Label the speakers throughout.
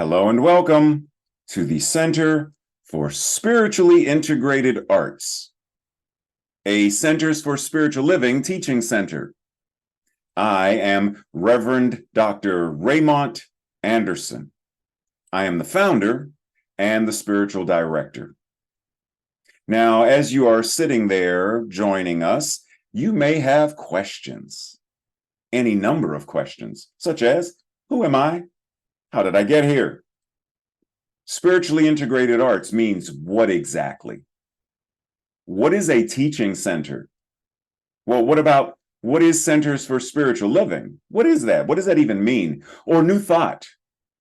Speaker 1: Hello and welcome to the Center for Spiritually Integrated Arts, a Centers for Spiritual Living teaching center. I am Reverend Dr. Raymont Anderson. I am the founder and the spiritual director. Now, as you are sitting there joining us, you may have questions, any number of questions, such as, who am I? How did I get here? Spiritually integrated arts means what exactly? What is a teaching center? Well, what is Centers for Spiritual Living? What is that? What does that even mean? Or New Thought,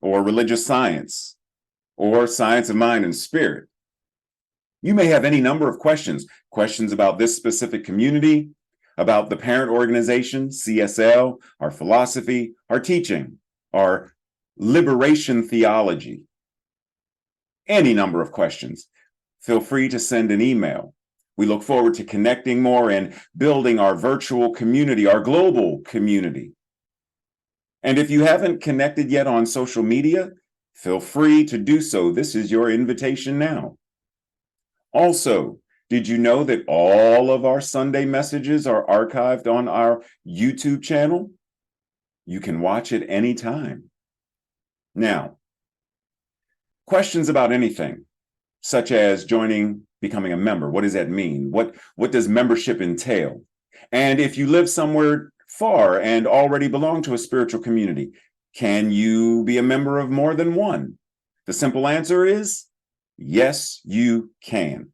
Speaker 1: or religious science, or science of mind and spirit? You may have any number of questions about this specific community, about the parent organization, CSL, our philosophy, our teaching, our liberation theology. Any number of questions. Feel free to send an email. We look forward to connecting more and building our virtual community, our global community. And if you haven't connected yet on social media, feel free to do so. This is your invitation now. Also, did you know that all of our Sunday messages are archived on our YouTube channel? You can watch it anytime. Now, questions about anything, such as becoming a member. What does that mean? What does membership entail? And if you live somewhere far and already belong to a spiritual community, can you be a member of more than one? The simple answer is yes, you can.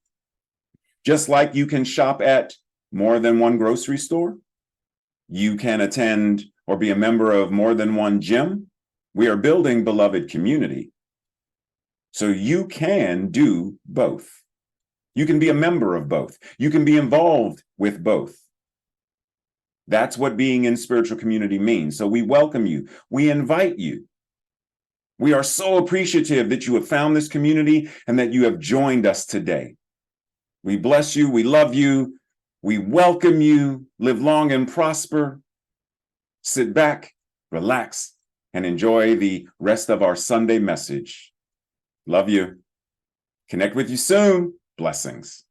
Speaker 1: Just like you can shop at more than one grocery store, you can attend or be a member of more than one gym. We are building beloved community. So you can do both. You can be a member of both. You can be involved with both. That's what being in spiritual community means. So we welcome you. We invite you. We are so appreciative that you have found this community and that you have joined us today. We bless you. We love you. We welcome you. Live long and prosper. Sit back, relax, and enjoy the rest of our Sunday message. Love you. Connect with you soon. Blessings.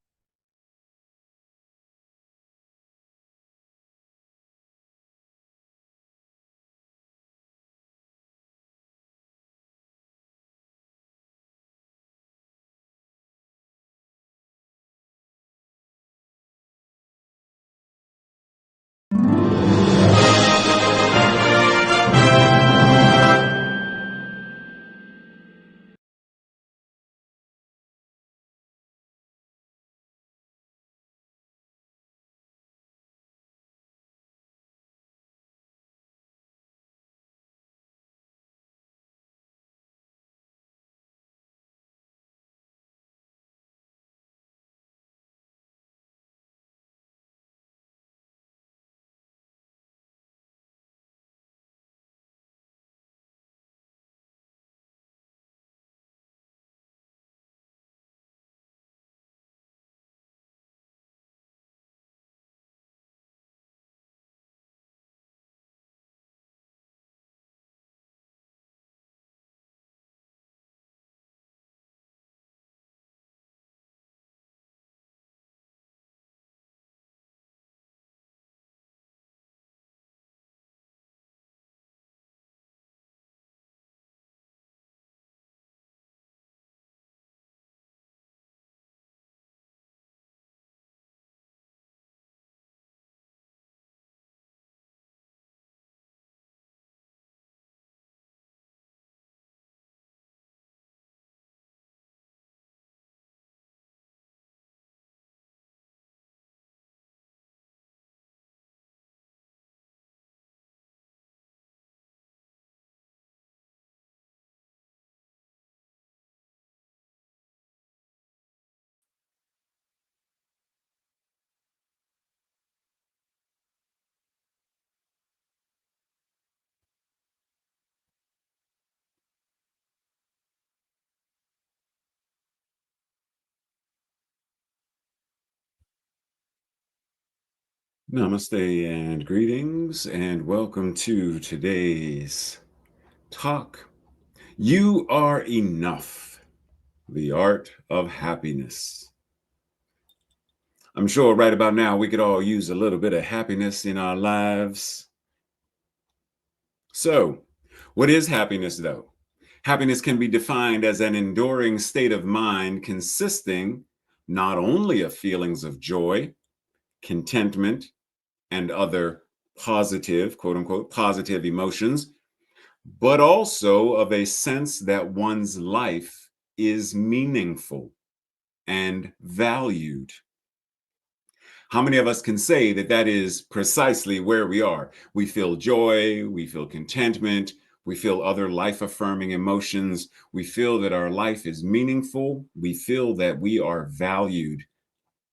Speaker 1: Namaste and greetings and welcome to today's talk. You are enough. The art of happiness. I'm sure right about now we could all use a little bit of happiness in our lives. So, what is happiness though? Happiness can be defined as an enduring state of mind consisting not only of feelings of joy, contentment, and other positive, quote unquote, positive emotions, but also of a sense that one's life is meaningful and valued. How many of us can say that that is precisely where we are? We feel joy, we feel contentment, we feel other life affirming emotions, we feel that our life is meaningful, we feel that we are valued,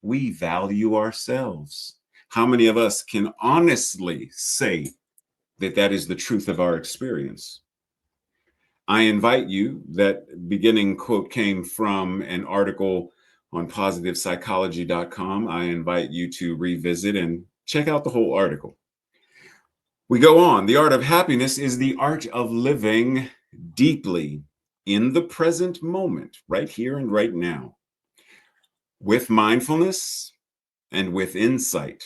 Speaker 1: we value ourselves. How many of us can honestly say that that is the truth of our experience? I invite you, that beginning quote came from an article on positivepsychology.com. I invite you to revisit and check out the whole article. We go on. The art of happiness is the art of living deeply in the present moment, right here and right now. With mindfulness and with insight,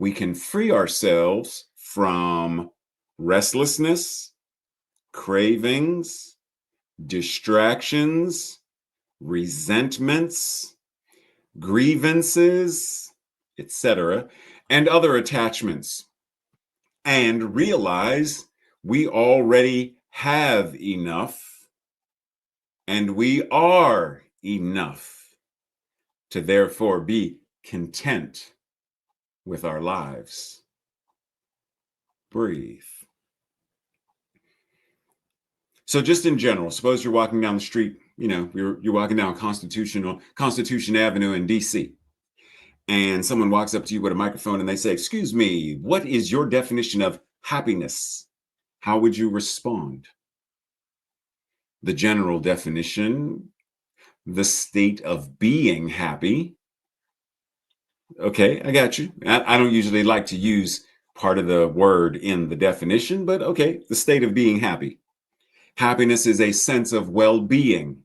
Speaker 1: we can free ourselves from restlessness, cravings, distractions, resentments, grievances, etc., and other attachments, and realize we already have enough and we are enough to therefore be content with our lives. Breathe. So just in general, suppose you're walking down the street, you're walking down Constitution Avenue in DC, and someone walks up to you with a microphone and they say, "Excuse me, what is your definition of happiness?" How would you respond? The general definition, the state of being happy. Okay, I got you. I don't usually like to use part of the word in the definition, but okay, the state of being happy. Happiness is a sense of well-being,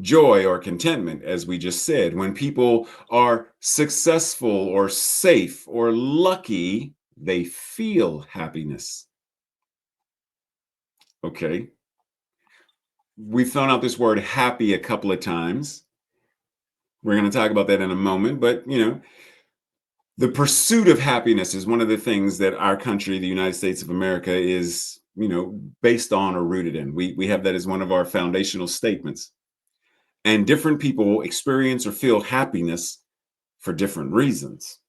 Speaker 1: joy or contentment, as we just said. When people are successful or safe or lucky, they feel happiness. Okay. We've thrown out this word happy a couple of times. We're going to talk about that in a moment. But, the pursuit of happiness is one of the things that our country, the United States of America, is, based on or rooted in. We have that as one of our foundational statements. And different people experience or feel happiness for different reasons.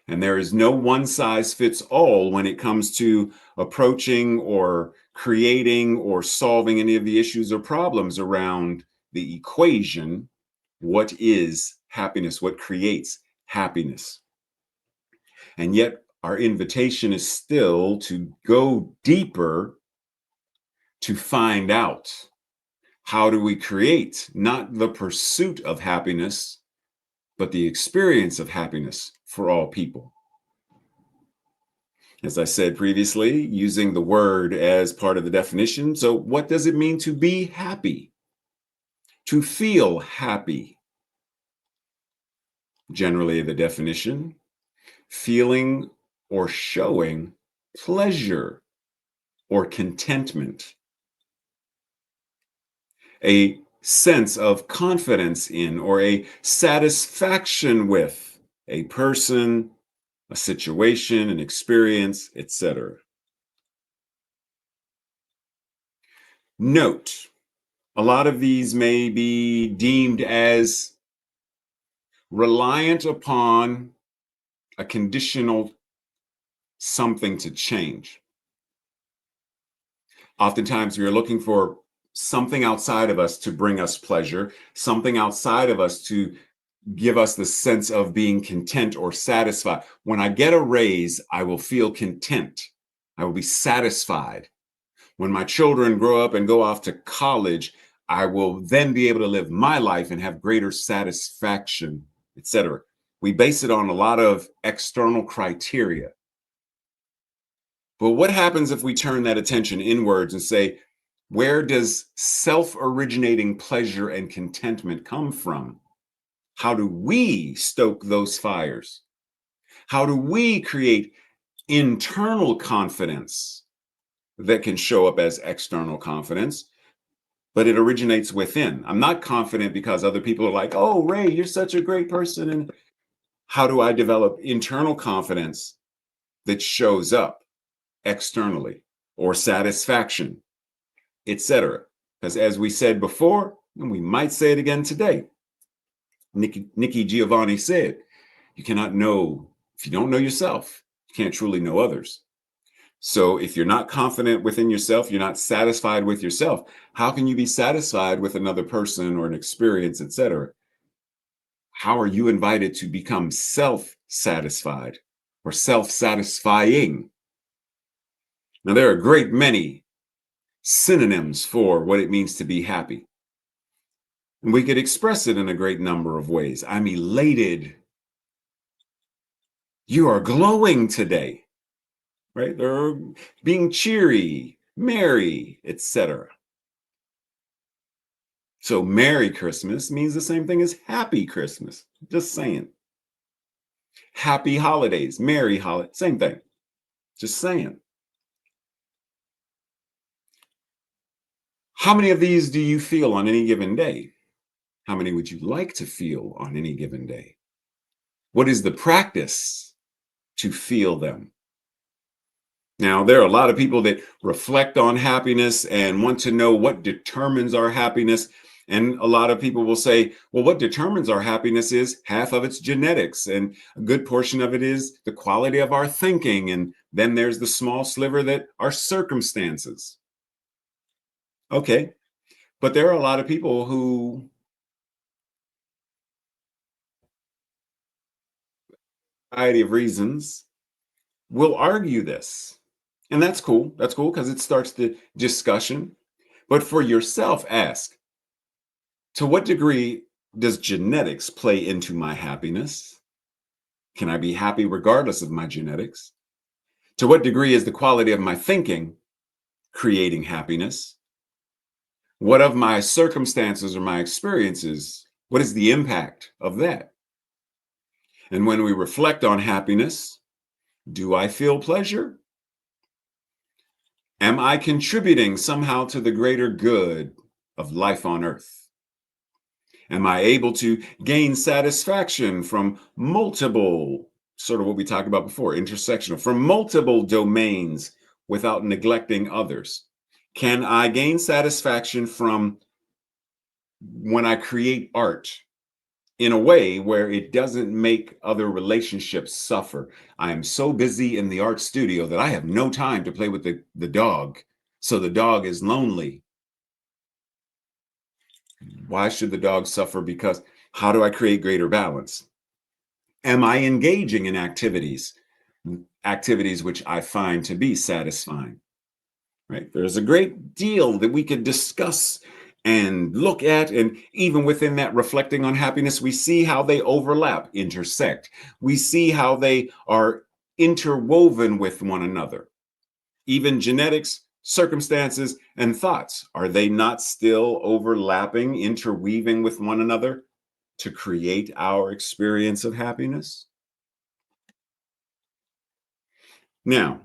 Speaker 1: And there is no one size fits all when it comes to approaching or creating or solving any of the issues or problems around the equation. What is happiness? What creates happiness? And yet, our invitation is still to go deeper to find out, how do we create not the pursuit of happiness, but the experience of happiness for all people. As I said previously, using the word as part of the definition. So, what does it mean to be happy? To feel happy. Generally, the definition: feeling or showing pleasure or contentment, a sense of confidence in or a satisfaction with a person, a situation, an experience, etc. Note, a lot of these may be deemed as reliant upon a conditional something to change. Oftentimes, we are looking for something outside of us to bring us pleasure, something outside of us to give us the sense of being content or satisfied. When I get a raise, I will feel content. I will be satisfied. When my children grow up and go off to college, I will then be able to live my life and have greater satisfaction, etc. We base it on a lot of external criteria. But what happens if we turn that attention inwards and say, Where does self-originating pleasure and contentment come from? How do we stoke those fires? How do we create internal confidence that can show up as external confidence, but it originates within? I'm not confident because other people are like, oh, Ray, you're such a great person. And how do I develop internal confidence that shows up externally, or satisfaction, etc.? Because as we said before, and we might say it again today, Nikki Giovanni said, you cannot know, if you don't know yourself, you can't truly know others. So if you're not confident within yourself, you're not satisfied with yourself, how can you be satisfied with another person or an experience, etc.? How are you invited to become self-satisfied or self-satisfying? Now, there are a great many synonyms for what it means to be happy. And we could express it in a great number of ways. I'm elated. You are glowing today, right? Or being cheery, merry, etc. So Merry Christmas means the same thing as Happy Christmas. Just saying. Happy holidays, Merry holiday, same thing. Just saying. How many of these do you feel on any given day? How many would you like to feel on any given day? What is the practice to feel them? Now, there are a lot of people that reflect on happiness and want to know what determines our happiness. And a lot of people will say, well, what determines our happiness is half of it's genetics, and a good portion of it is the quality of our thinking. And then there's the small sliver that are circumstances. Okay. But there are a lot of people who, variety of reasons, will argue this. And that's cool. That's cool because it starts the discussion. But for yourself, ask, to what degree does genetics play into my happiness? Can I be happy regardless of my genetics? To what degree is the quality of my thinking creating happiness? What of my circumstances or my experiences? What is the impact of that? And when we reflect on happiness, do I feel pleasure? Am I contributing somehow to the greater good of life on earth? Am I able to gain satisfaction from multiple, sort of what we talked about before, intersectional, from multiple domains without neglecting others? Can I gain satisfaction from when I create art in a way where it doesn't make other relationships suffer? I am so busy in the art studio that I have no time to play with the dog. So the dog is lonely. Why should the dog suffer? Because how do I create greater balance? Am I engaging in activities which I find to be satisfying? Right? There's a great deal that we could discuss and look at, and even within that, reflecting on happiness, we see how they overlap, intersect. We see how they are interwoven with one another. Even genetics, circumstances, and thoughts, are they not still overlapping, interweaving with one another to create our experience of happiness? Now,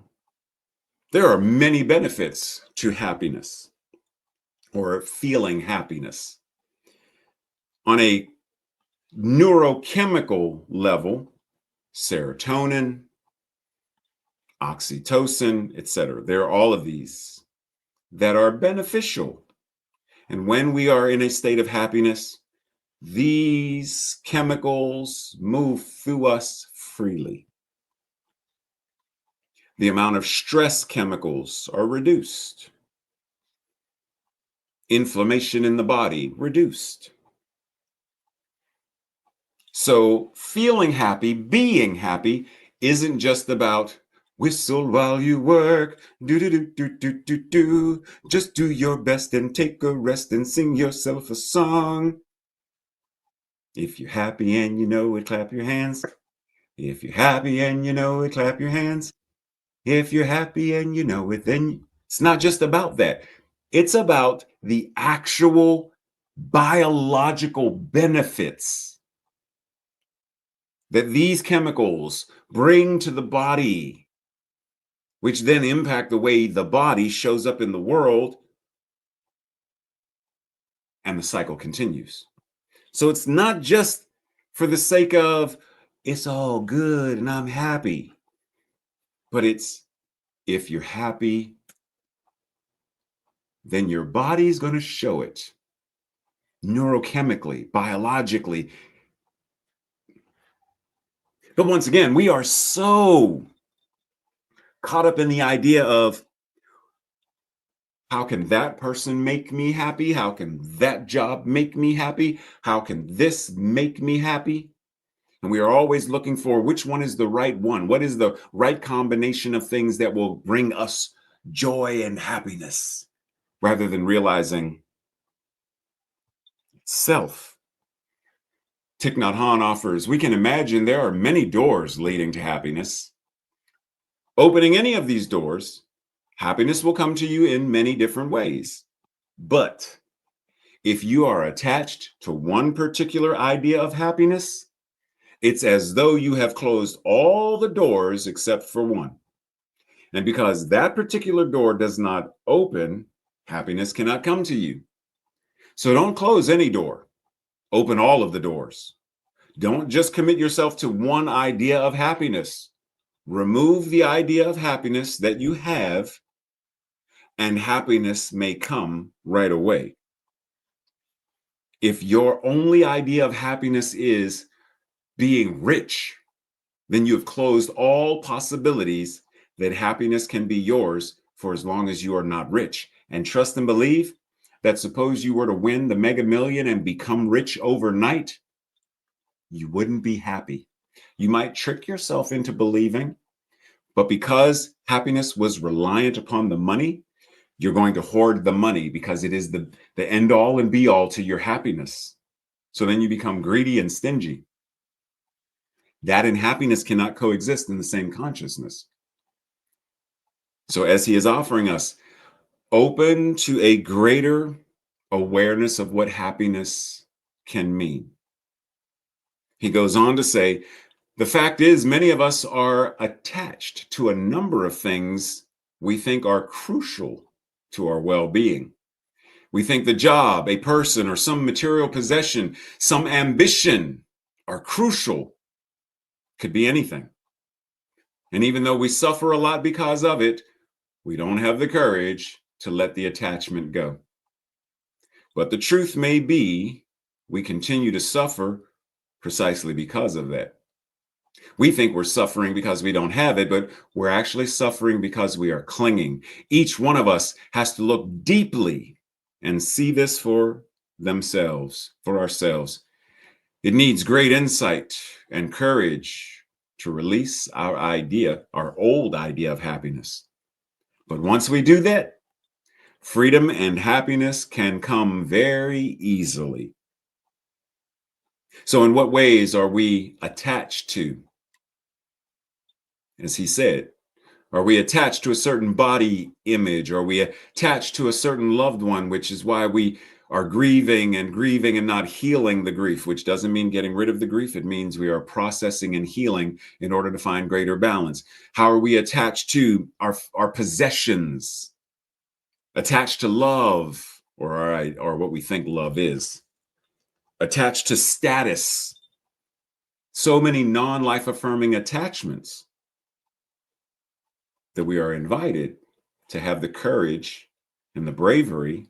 Speaker 1: there are many benefits to happiness or feeling happiness. On a neurochemical level, serotonin, oxytocin, etc. There are all of these that are beneficial. And when we are in a state of happiness, these chemicals move through us freely. The amount of stress chemicals are reduced. Inflammation in the body reduced. So feeling happy, being happy, isn't just about whistle while you work, do do do do do do do. Just do your best and take a rest and sing yourself a song. If you're happy and you know it, clap your hands. If you're happy and you know it, clap your hands. If you're happy and you know it, then it's not just about that. It's about the actual biological benefits that these chemicals bring to the body, which then impact the way the body shows up in the world, and the cycle continues. So it's not just for the sake of it's all good and I'm happy, but it's if you're happy, then your body's going to show it neurochemically, biologically. But once again, we are so caught up in the idea of how can that person make me happy? How can that job make me happy? How can this make me happy? And we are always looking for which one is the right one. What is the right combination of things that will bring us joy and happiness rather than realizing self. Thich Nhat Hanh offers, we can imagine there are many doors leading to happiness. Opening any of these doors, happiness will come to you in many different ways. But if you are attached to one particular idea of happiness, it's as though you have closed all the doors except for one. And because that particular door does not open, happiness cannot come to you. So don't close any door. Open all of the doors. Don't just commit yourself to one idea of happiness. Remove the idea of happiness that you have, and happiness may come right away. If your only idea of happiness is being rich, then you have closed all possibilities that happiness can be yours for as long as you are not rich. And trust and believe that suppose you were to win the Mega Million and become rich overnight, you wouldn't be happy. You might trick yourself into believing, but because happiness was reliant upon the money, you're going to hoard the money because it is the end all and be all to your happiness. So then you become greedy and stingy. That and happiness cannot coexist in the same consciousness. So as he is offering us, open to a greater awareness of what happiness can mean. He goes on to say, the fact is, many of us are attached to a number of things we think are crucial to our well-being. We think the job, a person, or some material possession, some ambition are crucial. Could be anything. And even though we suffer a lot because of it, we don't have the courage to let the attachment go. But the truth may be, we continue to suffer precisely because of that. We think we're suffering because we don't have it, but we're actually suffering because we are clinging. Each one of us has to look deeply and see this for themselves, for ourselves. It needs great insight and courage to release our old idea of happiness. But once we do that, freedom and happiness can come very easily. So in what ways are we attached to? As he said, are we attached to a certain body image? Are we attached to a certain loved one, which is why we are grieving and not healing the grief, which doesn't mean getting rid of the grief. It means we are processing and healing in order to find greater balance. How are we attached to our possessions? Attached to love, or what we think love is. Attached to status. So many non-life affirming attachments that we are invited to have the courage and the bravery,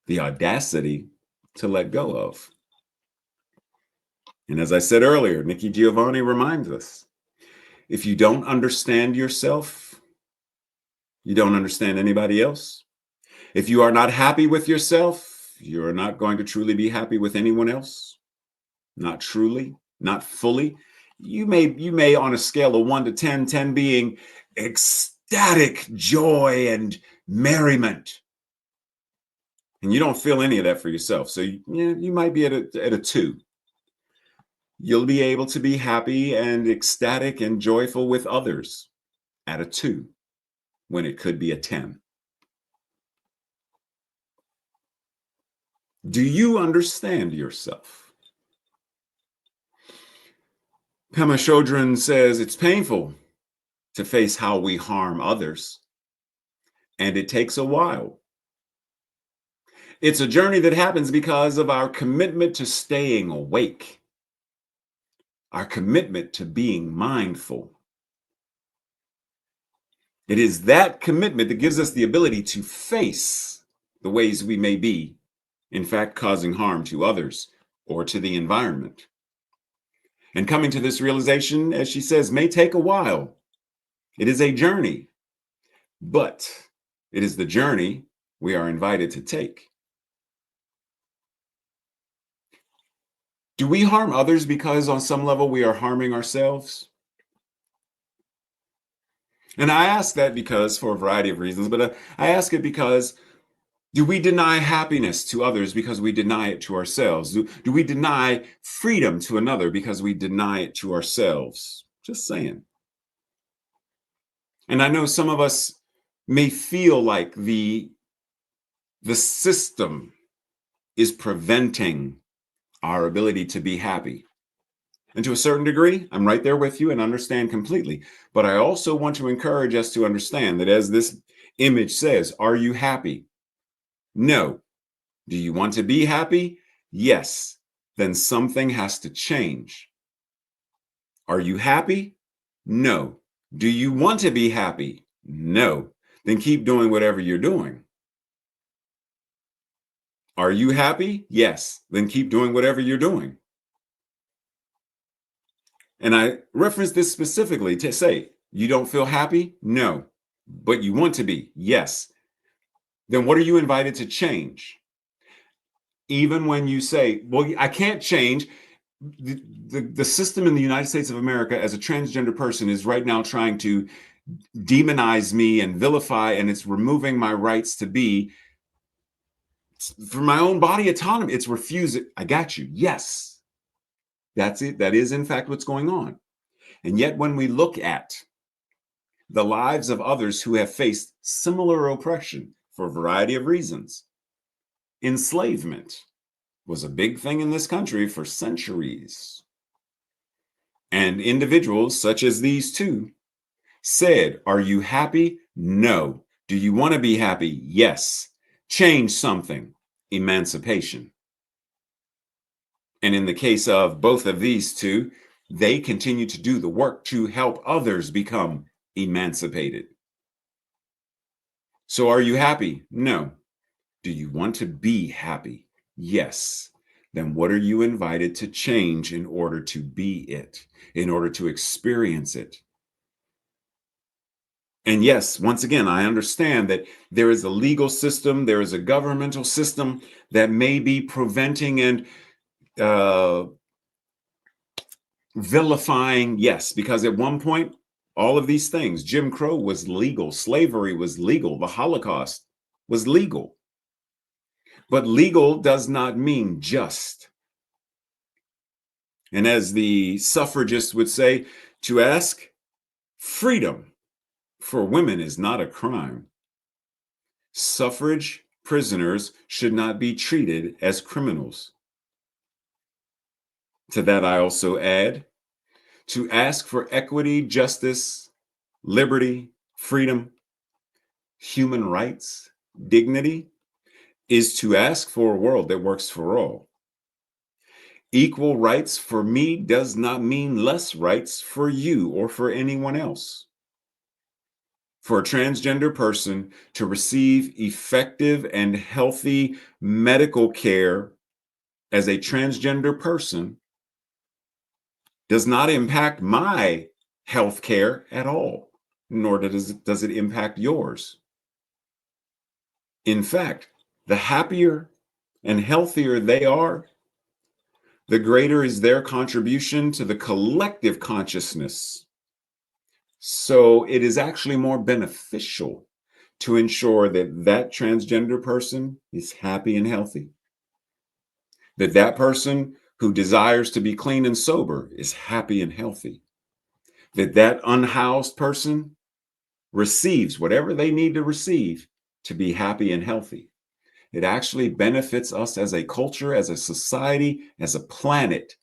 Speaker 1: the audacity to let go of. And as I said earlier, Nikki Giovanni reminds us, if you don't understand yourself, you don't understand anybody else. If you are not happy with yourself, you're not going to truly be happy with anyone else. Not truly, not fully. You may on a scale of 1 to 10, 10 being ecstatic joy and merriment. And you don't feel any of that for yourself. So you might be at a 2. You'll be able to be happy and ecstatic and joyful with others at a 2 when it could be a 10. Do you understand yourself? Pema Chodron says it's painful to face how we harm others, and it takes a while. It's a journey that happens because of our commitment to staying awake, our commitment to being mindful. It is that commitment that gives us the ability to face the ways we may be, in fact, causing harm to others or to the environment. And coming to this realization, as she says, may take a while. It is a journey, but it is the journey we are invited to take. Do we harm others because on some level we are harming ourselves? And I ask that because for a variety of reasons, but I ask it because do we deny happiness to others because we deny it to ourselves? Do we deny freedom to another because we deny it to ourselves? Just saying. And I know some of us may feel like the system is preventing our ability to be happy. And to a certain degree, I'm right there with you and understand completely. But I also want to encourage us to understand that as this image says, are you happy? No. Do you want to be happy? Yes. Then something has to change. Are you happy? No. Do you want to be happy? No. Then keep doing whatever you're doing. Are you happy? Yes. Then keep doing whatever you're doing. And I reference this specifically to say, you don't feel happy? No. But you want to be? Yes. Then what are you invited to change? Even when you say, well, I can't change. The system in the United States of America as a transgender person is right now trying to demonize me and vilify, and it's removing my rights to be for my own body autonomy. It's refusing. I got you. Yes, that's it. That is, in fact, what's going on. And yet, when we look at the lives of others who have faced similar oppression for a variety of reasons, enslavement was a big thing in this country for centuries. And individuals such as these two said, are you happy? No. Do you want to be happy? Yes. Change something. Emancipation. And in the case of both of these two, they continue to do the work to help others become emancipated. So are you happy? No. Do you want to be happy? Yes. Then what are you invited to change in order to be it, in order to experience it? And yes, once again, I understand that there is a legal system, there is a governmental system that may be preventing and uh, vilifying, yes, because at one point, all of these things, Jim Crow was legal, slavery was legal, the Holocaust was legal. But legal does not mean just. And as the suffragists would say, to ask freedom for women is not a crime. Suffrage prisoners should not be treated as criminals. To that, I also add to ask for equity, justice, liberty, freedom, human rights, dignity is to ask for a world that works for all. Equal rights for me does not mean less rights for you or for anyone else. For a transgender person to receive effective and healthy medical care as a transgender person does not impact my health care at all, nor does it impact yours. In fact, the happier and healthier they are, the greater is their contribution to the collective consciousness. So it is actually more beneficial to ensure that that transgender person is happy and healthy, that that person who desires to be clean and sober is happy and healthy, that that unhoused person receives whatever they need to receive to be happy and healthy. It actually benefits us as a culture, as a society, as a planet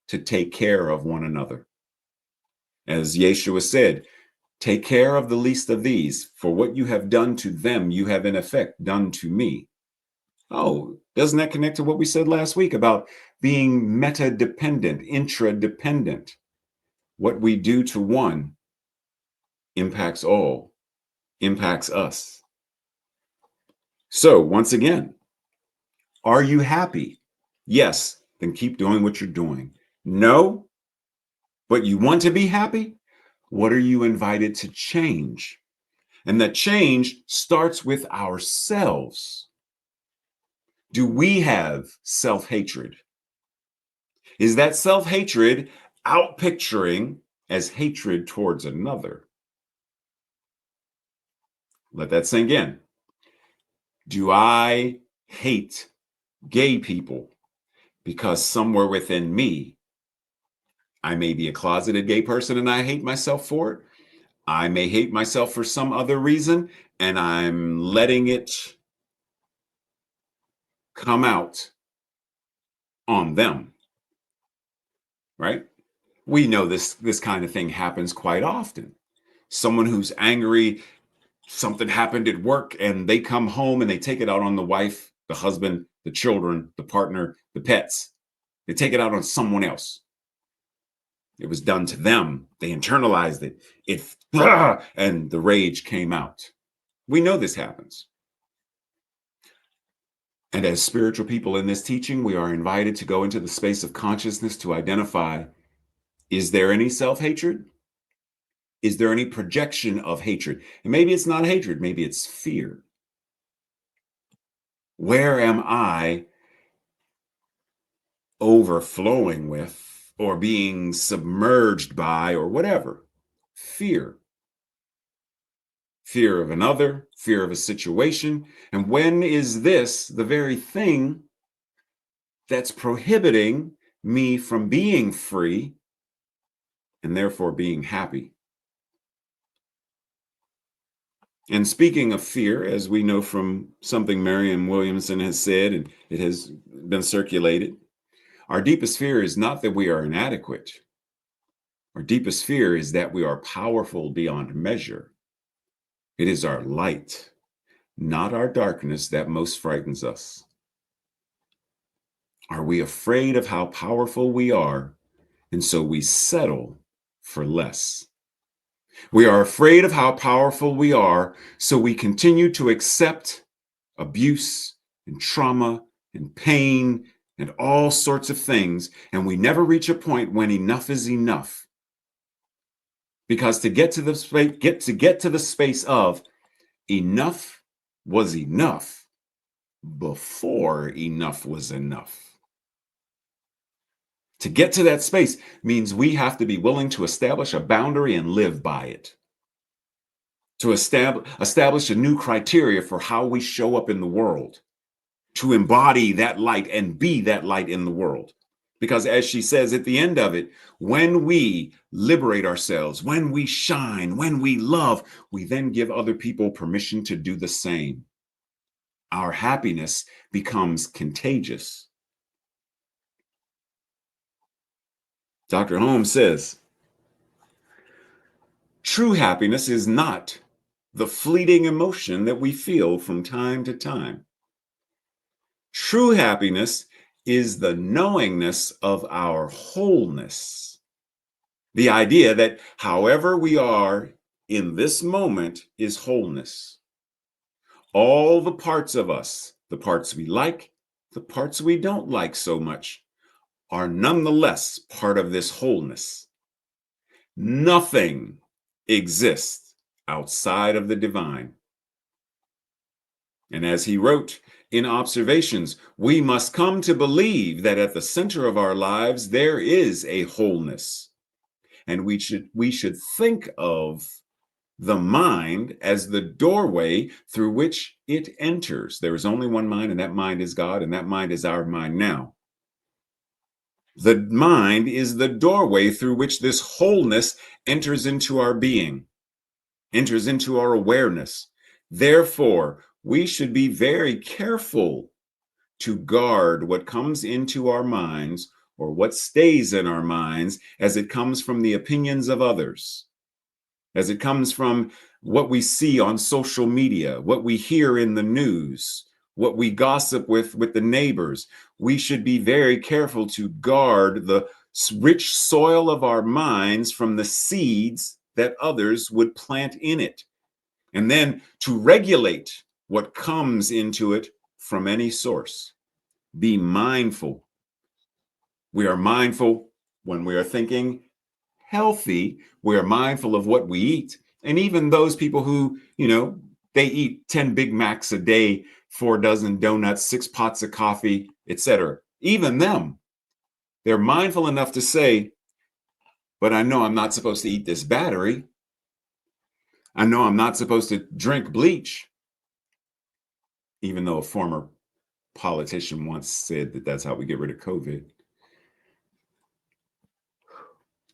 Speaker 1: to take care of one another. As Yeshua said, take care of the least of these, for what you have done to them, you have in effect done to me. Oh, doesn't that connect to what we said last week about being meta-dependent, intra-dependent? What we do to one impacts all, impacts us. So once again, are you happy? Yes, then keep doing what you're doing. No, but you want to be happy? What are you invited to change? And that change starts with ourselves. Do we have self-hatred? Is that self-hatred outpicturing as hatred towards another? Let that sink in. Do I hate gay people because somewhere within me, I may be a closeted gay person and I hate myself for it? I may hate myself for some other reason and I'm letting it come out on them, right? We know this kind of thing happens quite often. Someone who's angry, something happened at work, and they come home and they take it out on the wife, the husband, the children, the partner, the pets. They take it out on someone else. It was done to them. They internalized it. And the rage came out. We know this happens. And as spiritual people in this teaching, we are invited to go into the space of consciousness to identify, is there any self-hatred? Is there any projection of hatred? And maybe it's not hatred, maybe it's fear. Where am I overflowing with or being submerged by or whatever? Fear. Fear of another, fear of a situation. And when is this the very thing that's prohibiting me from being free and therefore being happy? And speaking of fear, as we know from something Marianne Williamson has said, and it has been circulated, our deepest fear is not that we are inadequate. Our deepest fear is that we are powerful beyond measure. It is our light, not our darkness, that most frightens us. Are we afraid of how powerful we are, and so we settle for less? We are afraid of how powerful we are, so we continue to accept abuse and trauma and pain and all sorts of things, and we never reach a point when enough is enough. Because to get to the space of enough was enough before enough was enough. To get to that space means we have to be willing to establish a boundary and live by it. To establish a new criteria for how we show up in the world. To embody that light and be that light in the world. Because as she says at the end of it, when we liberate ourselves, when we shine, when we love, we then give other people permission to do the same. Our happiness becomes contagious. Dr. Holmes says, true happiness is not the fleeting emotion that we feel from time to time. True happiness is the knowingness of our wholeness. The idea that however we are in this moment is wholeness. All the parts of us, the parts we like, the parts we don't like so much, are nonetheless part of this wholeness. Nothing exists outside of the divine. And as he wrote in Observations, we must come to believe that at the center of our lives there is a wholeness. And we should think of the mind as the doorway through which it enters. There is only one mind, and that mind is God, and that mind is our mind now. The mind is the doorway through which this wholeness enters into our being, enters into our awareness. Therefore, we should be very careful to guard what comes into our minds or what stays in our minds as it comes from the opinions of others, as it comes from what we see on social media, what we hear in the news, what we gossip with the neighbors. We should be very careful to guard the rich soil of our minds from the seeds that others would plant in it, and then to regulate what comes into it from any source. Be mindful. We are mindful when we are thinking healthy. We are mindful of what we eat. And even those people who, they eat 10 Big Macs a day, 4 dozen donuts, 6 pots of coffee, etc. Even them, they're mindful enough to say, but I know I'm not supposed to eat this battery. I know I'm not supposed to drink bleach, even though a former politician once said that that's how we get rid of COVID.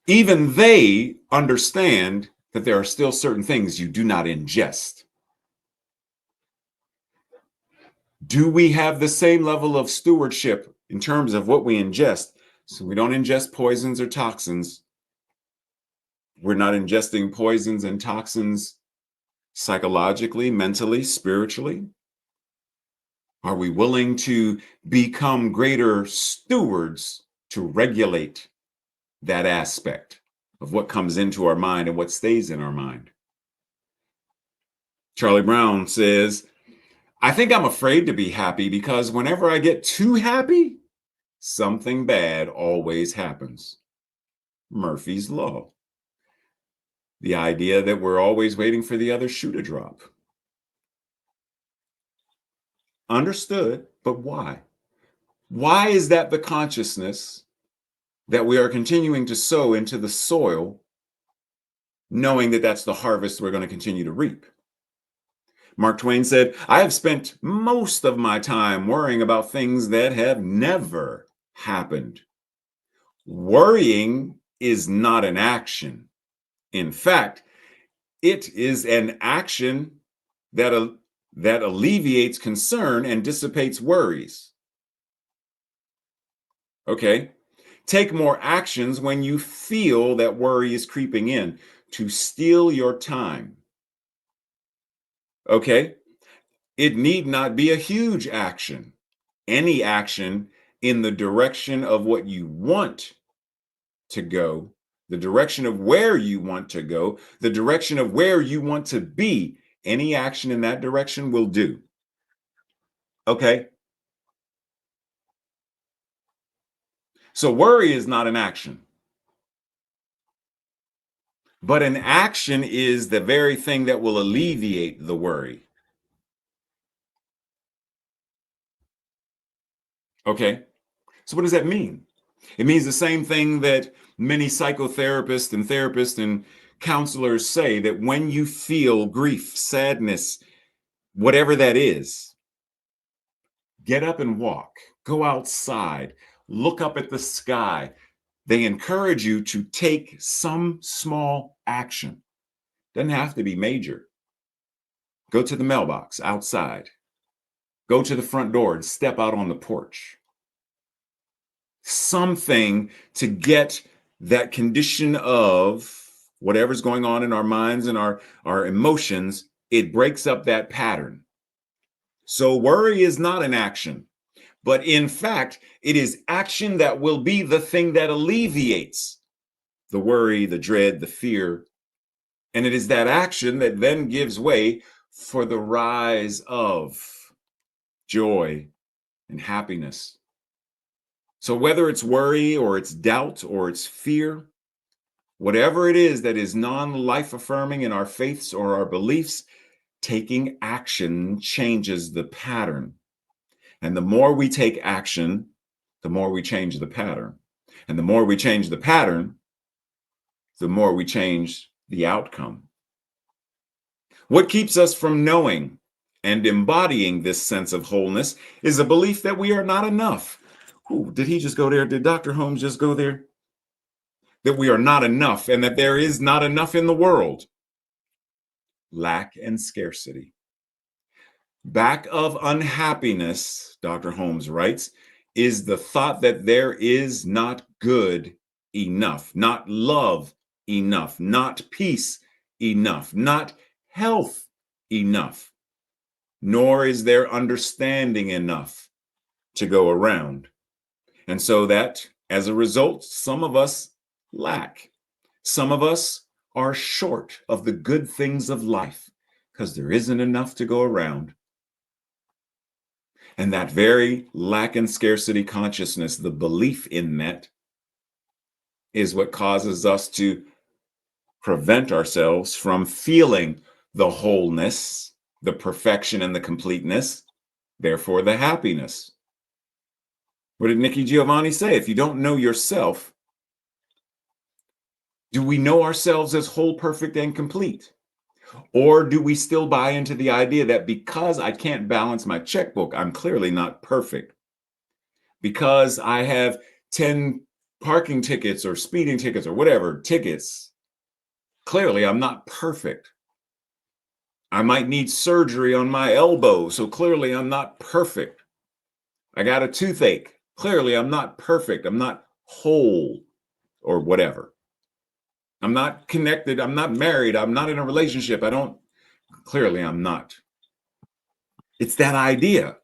Speaker 1: Even they understand that there are still certain things you do not ingest. Do we have the same level of stewardship in terms of what we ingest? So we don't ingest poisons or toxins. We're not ingesting poisons and toxins psychologically, mentally, spiritually. Are we willing to become greater stewards to regulate that aspect of what comes into our mind and what stays in our mind? Charlie Brown says, I think I'm afraid to be happy because whenever I get too happy, something bad always happens. Murphy's Law. The idea that we're always waiting for the other shoe to drop. Understood, but why? Why is that the consciousness that we are continuing to sow into the soil, knowing that that's the harvest we're going to continue to reap? Mark Twain said, I have spent most of my time worrying about things that have never happened. Worrying is not an action. In fact, it is an action that alleviates concern and dissipates worries. Okay? Take more actions when you feel that worry is creeping in to steal your time. Okay? It need not be a huge action. Any action in the direction of what you want to go, the direction of where you want to go, the direction of where you want to be, any action in that direction will do. Okay? So worry is not an action. But an action is the very thing that will alleviate the worry. Okay? So what does that mean? It means the same thing that many psychotherapists and therapists and counselors say, that when you feel grief, sadness, whatever that is, get up and walk, go outside, look up at the sky. They encourage you to take some small action. Doesn't have to be major. Go to the mailbox outside. Go to the front door and step out on the porch. Something to get that condition of whatever's going on in our minds and our emotions. It breaks up that pattern. So worry is not an action, but in fact, it is action that will be the thing that alleviates the worry, the dread, the fear. And it is that action that then gives way for the rise of joy and happiness. So whether it's worry or it's doubt or it's fear, whatever it is that is non-life affirming in our faiths or our beliefs, taking action changes the pattern. And the more we take action, the more we change the pattern. And the more we change the pattern, the more we change the outcome. What keeps us from knowing and embodying this sense of wholeness is a belief that we are not enough. Ooh, did he just go there? Did Dr. Holmes just go there? That we are not enough and that there is not enough in the world. Lack and scarcity. Back of unhappiness, Dr. Holmes writes, is the thought that there is not good enough, not love enough, not peace enough, not health enough, nor is there understanding enough to go around. And so that, as a result, some of us lack. Some of us are short of the good things of life because there isn't enough to go around. And that very lack and scarcity consciousness, the belief in that, is what causes us to prevent ourselves from feeling the wholeness, the perfection, and the completeness, therefore the happiness. What did Nikki Giovanni say? If you don't know yourself, do we know ourselves as whole, perfect, and complete? Or do we still buy into the idea that because I can't balance my checkbook, I'm clearly not perfect? Because I have 10 parking tickets or speeding tickets or whatever tickets, clearly I'm not perfect. I might need surgery on my elbow, so clearly I'm not perfect. I got a toothache. Clearly I'm not perfect. I'm not whole or whatever. I'm not connected. I'm not married. I'm not in a relationship. Clearly I'm not. It's that idea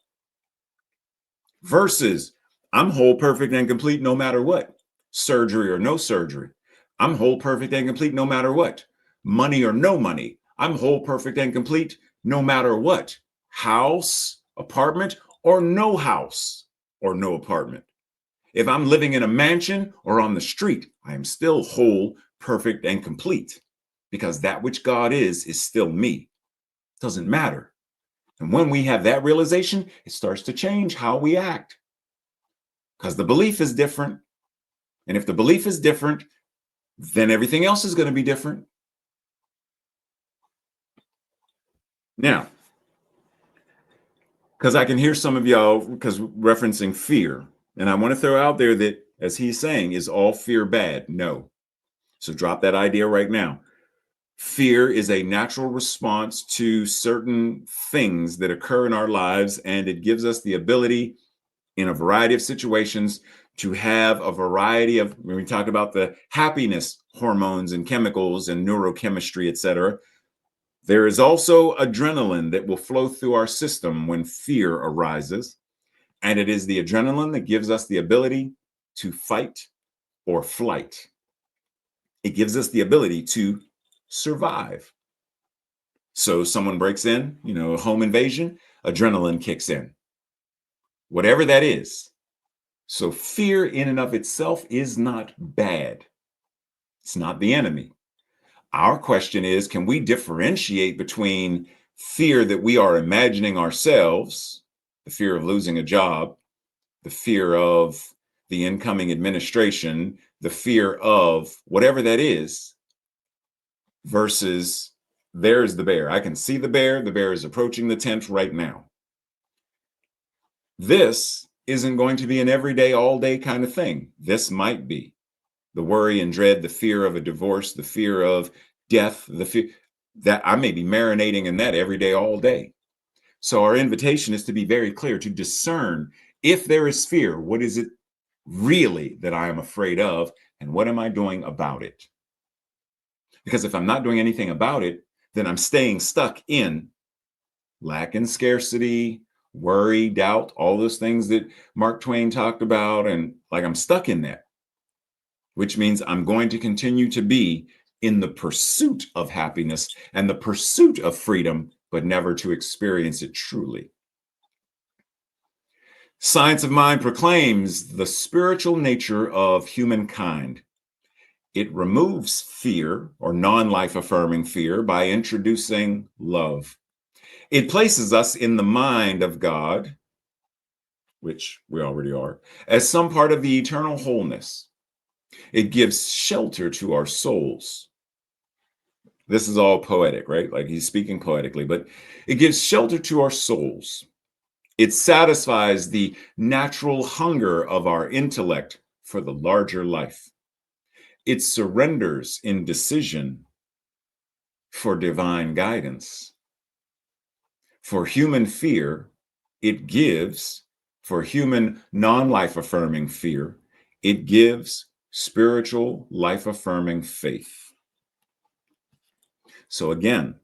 Speaker 1: versus I'm whole, perfect, and complete no matter what. Surgery or no surgery. I'm whole, perfect, and complete no matter what. Money or no money. I'm whole, perfect, and complete no matter what. House, apartment, or no house or no apartment. If I'm living in a mansion or on the street, I am still whole, perfect, and complete because that which God is still me. It doesn't matter. And when we have that realization, it starts to change how we act because the belief is different. And if the belief is different, then everything else is going to be different. Now, because I can hear some of y'all because referencing fear, and I want to throw out there that, as he's saying, is all fear bad? No. So drop that idea right now. Fear is a natural response to certain things that occur in our lives, and it gives us the ability in a variety of situations to have a variety of, when we talk about the happiness hormones and chemicals and neurochemistry, etc. There is also adrenaline that will flow through our system when fear arises. And it is the adrenaline that gives us the ability to fight or flight. It gives us the ability to survive. So someone breaks in, a home invasion, adrenaline kicks in. Whatever that is. So fear in and of itself is not bad. It's not the enemy. Our question is, can we differentiate between fear that we are imagining ourselves, the fear of losing a job, the fear of the incoming administration, the fear of whatever that is, versus there's the bear. I can see the bear is approaching the tent right now. This isn't going to be an everyday, all day kind of thing. This might be the worry and dread, the fear of a divorce, the fear of death, the fear that I may be marinating in that every day, all day. So our invitation is to be very clear, to discern if there is fear, what is it really that I am afraid of, and what am I doing about it? Because if I'm not doing anything about it, then I'm staying stuck in lack and scarcity, worry, doubt, all those things that Mark Twain talked about. And like I'm stuck in that, which means I'm going to continue to be in the pursuit of happiness and the pursuit of freedom, but never to experience it truly. Science of Mind proclaims the spiritual nature of humankind. It removes fear or non-life affirming fear by introducing love. It places us in the mind of God, which we already are, as some part of the eternal wholeness. It gives shelter to our souls. This is all poetic, right? Like he's speaking poetically, but it gives shelter to our souls. It satisfies the natural hunger of our intellect for the larger life. It surrenders indecision for divine guidance. For human fear, it gives, for human non-life affirming fear, it gives spiritual life affirming faith. So again,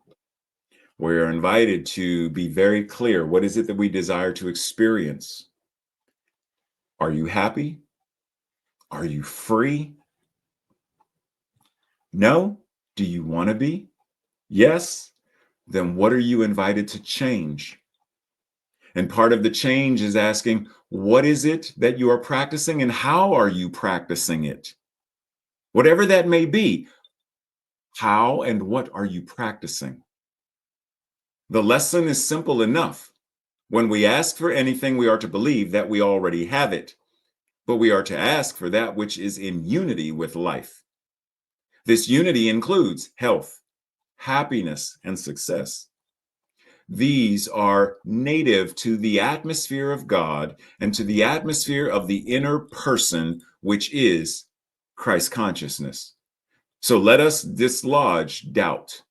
Speaker 1: we're invited to be very clear. What is it that we desire to experience? Are you happy? Are you free? No? Do you want to be? Yes? Then what are you invited to change? And part of the change is asking, what is it that you are practicing and how are you practicing it? Whatever that may be, how and what are you practicing? The lesson is simple enough. When we ask for anything, we are to believe that we already have it, but we are to ask for that which is in unity with life. This unity includes health, happiness, and success. These are native to the atmosphere of God and to the atmosphere of the inner person, which is Christ consciousness. So let us dislodge doubt,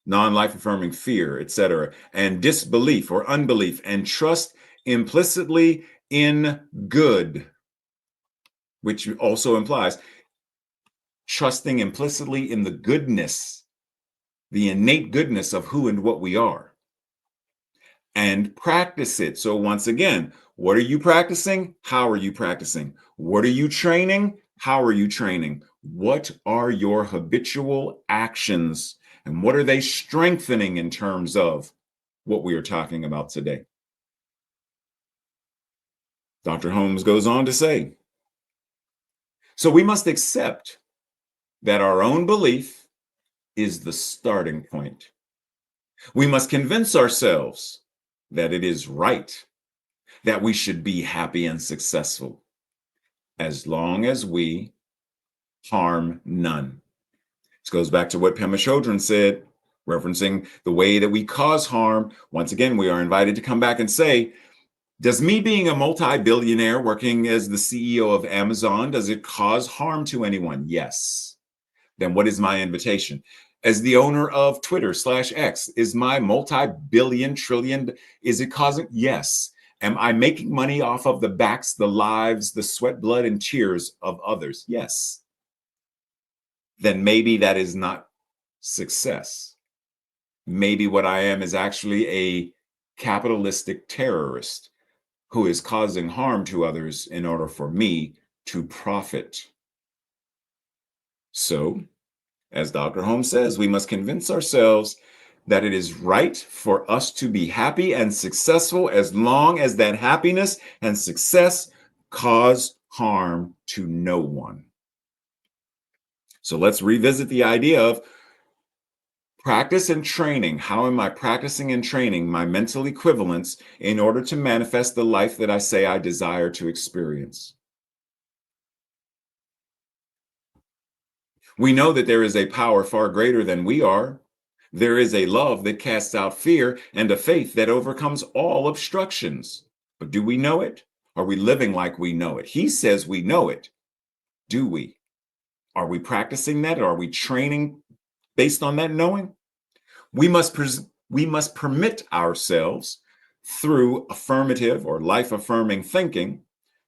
Speaker 1: non-life affirming fear, etc., and disbelief or unbelief, and trust implicitly in good, which also implies trusting implicitly in the goodness, the innate goodness of who and what we are, and practice it. So once again, what are you practicing? How are you practicing? What are you training? How are you training? What are your habitual actions? And what are they strengthening in terms of what we are talking about today? Dr. Holmes goes on to say, so we must accept that our own belief is the starting point. We must convince ourselves that it is right, that we should be happy and successful, as long as we harm none. This goes back to what Pema Chodron said, referencing the way that we cause harm. Once again, we are invited to come back and say, does me being a multi-billionaire working as the CEO of Amazon, does it cause harm to anyone? Yes. Then what is my invitation? As the owner of Twitter/X, is my multi-billion trillion, is it causing? Yes. Am I making money off of the backs, the lives, the sweat, blood, and tears of others? Yes. Then maybe that is not success. Maybe what I am is actually a capitalistic terrorist who is causing harm to others in order for me to profit. So, as Dr. Holmes says, we must convince ourselves that it is right for us to be happy and successful as long as that happiness and success cause harm to no one. So let's revisit the idea of practice and training. How am I practicing and training my mental equivalents in order to manifest the life that I say I desire to experience? We know that there is a power far greater than we are. There is a love that casts out fear and a faith that overcomes all obstructions. But do we know it? Are we living like we know it? He says we know it. Do we? Are we practicing that? Are we training based on that knowing? We must permit ourselves through affirmative or life affirming thinking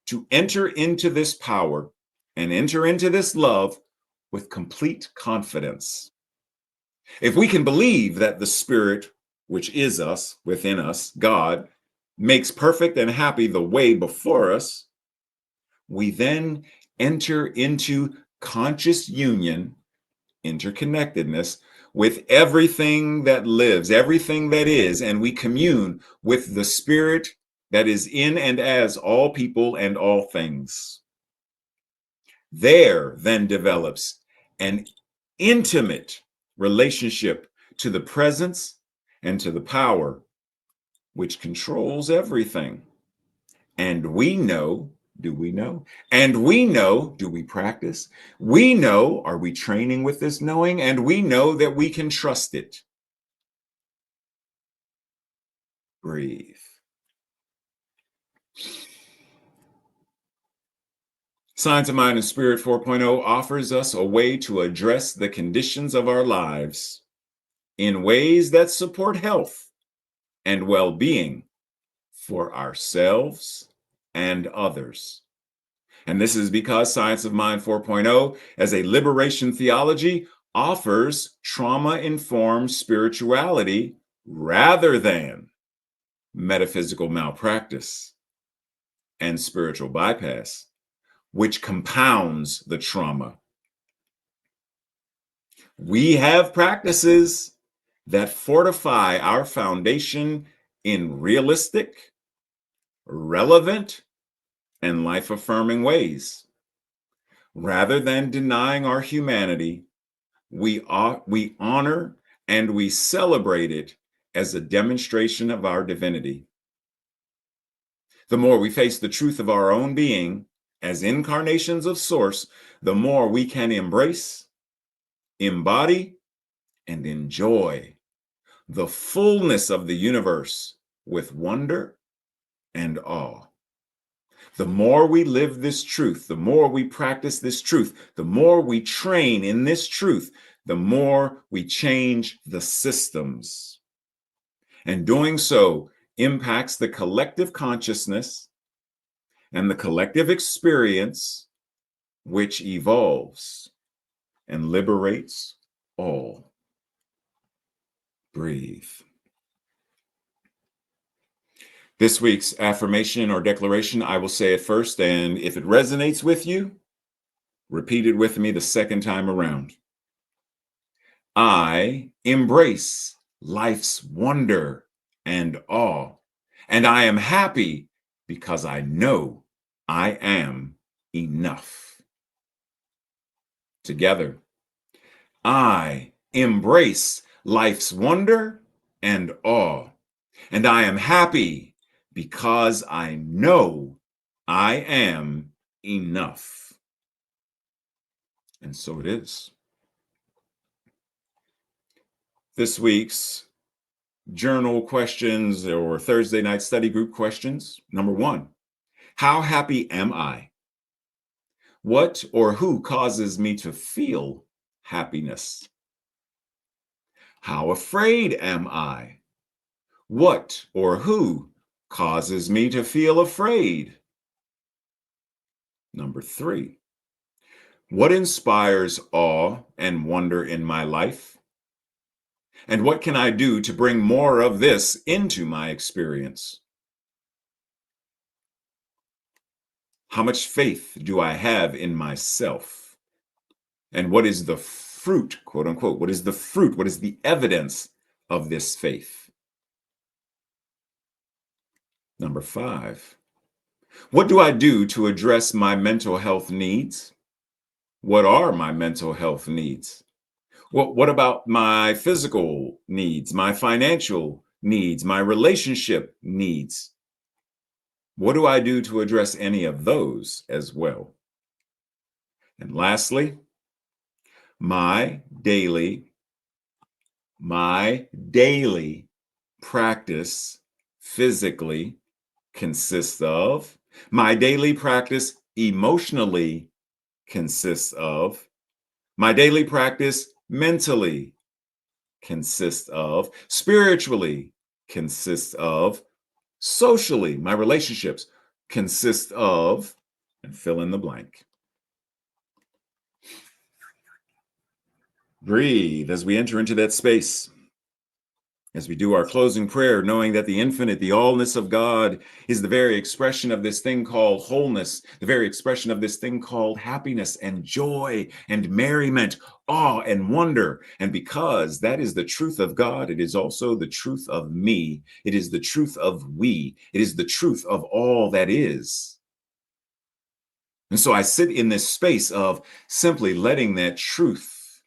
Speaker 1: to enter into this power and enter into this love with complete confidence. If we can believe that the Spirit, which is us, within us, God, makes perfect and happy the way before us, we then enter into conscious union, interconnectedness with everything that lives, everything that is, and we commune with the Spirit that is in and as all people and all things. There then develops an intimate relationship to the presence and to the power which controls everything. And we know, do we know? And we know, do we practice? We know, are we training with this knowing? And we know that we can trust it. Breathe. Science of Mind and Spirit 4.0 offers us a way to address the conditions of our lives in ways that support health and well-being for ourselves and others. And this is because Science of Mind 4.0, as a liberation theology, offers trauma-informed spirituality rather than metaphysical malpractice and spiritual bypass, which compounds the trauma. We have practices that fortify our foundation in realistic, relevant, and life-affirming ways. Rather than denying our humanity, we honor and we celebrate it as a demonstration of our divinity. The more we face the truth of our own being as incarnations of Source, the more we can embrace, embody, and enjoy the fullness of the universe with wonder and awe. The more we live this truth, the more we practice this truth, the more we train in this truth, the more we change the systems. And doing so impacts the collective consciousness and the collective experience, which evolves and liberates all. Breathe. This week's affirmation or declaration, I will say it first, and if it resonates with you, repeat it with me the second time around. I embrace life's wonder and awe, and I am happy because I know I am enough. Together, I embrace life's wonder and awe, and I am happy because I know I am enough. And so it is. This week's journal questions or Thursday night study group questions. Number 1, how happy am I? What or who causes me to feel happiness? How afraid am I? What or who causes me to feel afraid? Number 3, what inspires awe and wonder in my life? And what can I do to bring more of this into my experience? How much faith do I have in myself? And what is the fruit, quote unquote? What is the fruit? What is the evidence of this faith? Number 5, what do I do to address my mental health needs? What are my mental health needs? What about my physical needs, my financial needs, my relationship needs? What do I do to address any of those as well? And lastly, my daily practice physically consists of, my daily practice emotionally consists of, my daily practice mentally consists of, spiritually consists of, socially, my relationships consist of, and fill in the blank. Breathe as we enter into that space. As we do our closing prayer, knowing that the infinite, the allness of God is the very expression of this thing called wholeness, the very expression of this thing called happiness and joy and merriment, awe and wonder. And because that is the truth of God, it is also the truth of me. It is the truth of we. It is the truth of all that is. And so I sit in this space of simply letting that truth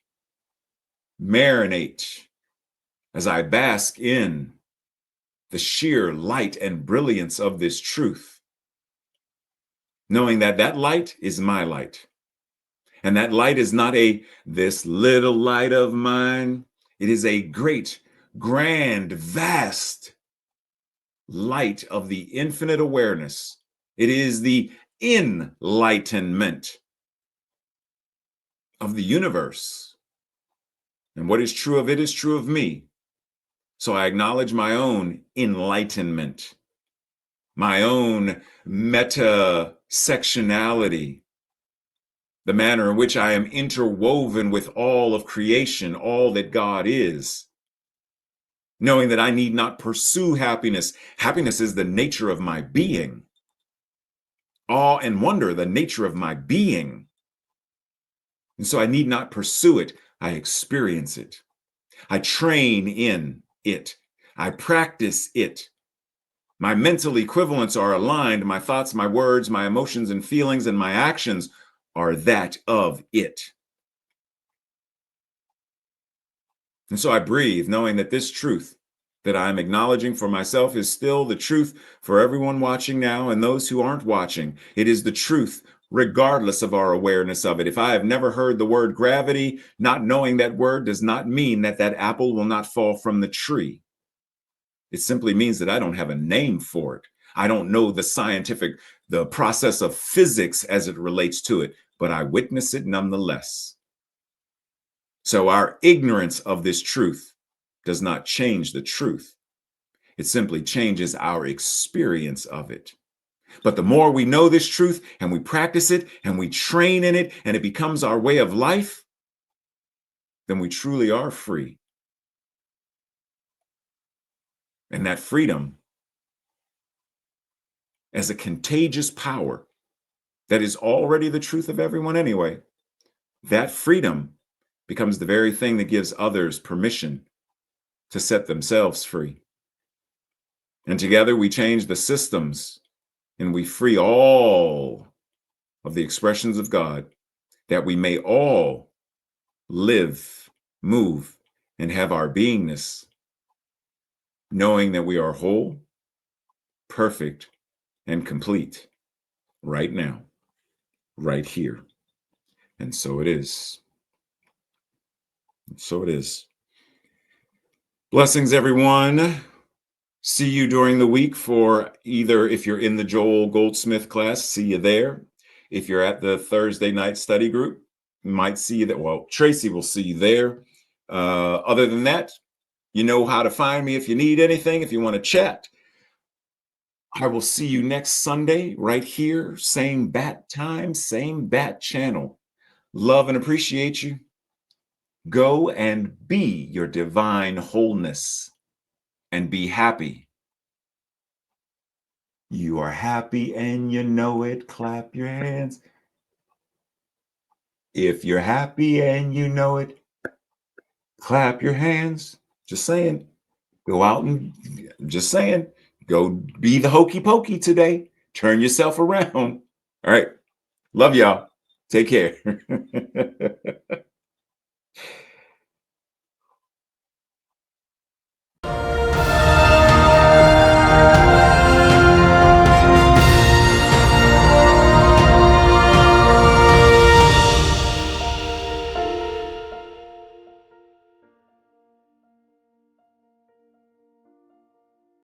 Speaker 1: marinate as I bask in the sheer light and brilliance of this truth, knowing that that light is my light. And that light is not this little light of mine. It is a great, grand, vast light of the infinite awareness. It is the enlightenment of the universe. And what is true of it is true of me. So I acknowledge my own enlightenment, my own meta sectionality, the manner in which I am interwoven with all of creation, all that God is, knowing that I need not pursue happiness. Happiness is the nature of my being. Awe and wonder, the nature of my being. And so I need not pursue it. I experience it. I train in it. I practice it. My mental equivalents are aligned. My thoughts, my words, my emotions and feelings, and my actions are that of it. And so I breathe, knowing that this truth that I'm acknowledging for myself is still the truth for everyone watching now and those who aren't watching. It is the truth, regardless of our awareness of it. If I have never heard the word gravity, not knowing that word does not mean that that apple will not fall from the tree. It simply means that I don't have a name for it. I don't know the process of physics as it relates to it, but I witness it nonetheless. So our ignorance of this truth does not change the truth. It simply changes our experience of it. But the more we know this truth and we practice it and we train in it and it becomes our way of life, then we truly are free. And that freedom, as a contagious power that is already the truth of everyone anyway, that freedom becomes the very thing that gives others permission to set themselves free. And together we change the systems and we free all of the expressions of God, that we may all live, move, and have our beingness, knowing that we are whole, perfect, and complete right now, right here. And so it is. So it is. Blessings, everyone. See you during the week for either, if you're in the Joel Goldsmith class, see you there. If you're at the Thursday night study group, might see you there. Well, Tracy will see you there. Other than that, you know how to find me if you need anything, if you want to chat. I will see you next Sunday right here. Same bat time, same bat channel. Love and appreciate you. Go and be your divine wholeness and be happy. You are happy and you know it. Clap your hands. If you're happy and you know it, clap your hands. Just saying. Go out and just saying. Go be the hokey pokey today. Turn yourself around. All right. Love y'all. Take care.